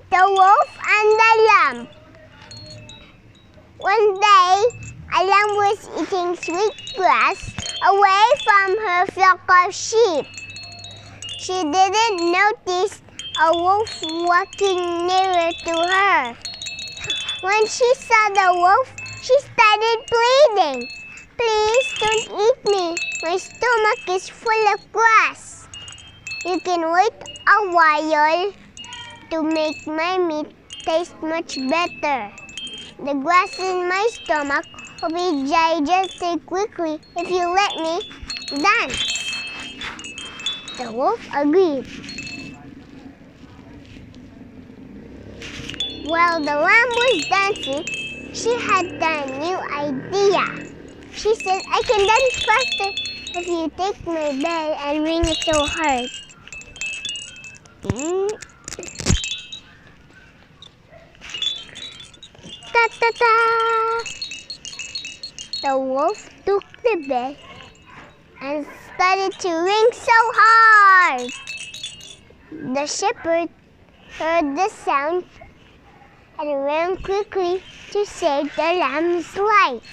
The Wolf and the Lamb. One day, a lamb was eating sweet grass away from her flock of sheep. She didn't notice a wolf walking nearer to her. When she saw the wolf, she started pleading. "Please don't eat me. My stomach is full of grass. You can wait a while to make my meat taste much better. The grass in my stomach will be digested quickly if you let me dance." The wolf agreed. While the lamb was dancing, she had a new idea. She said, "I can dance faster if you take my bell and ring it so hard." Ta-ta-ta! The wolf took the bell and started to ring so hard. The shepherd heard the sound and ran quickly to save the lamb's life.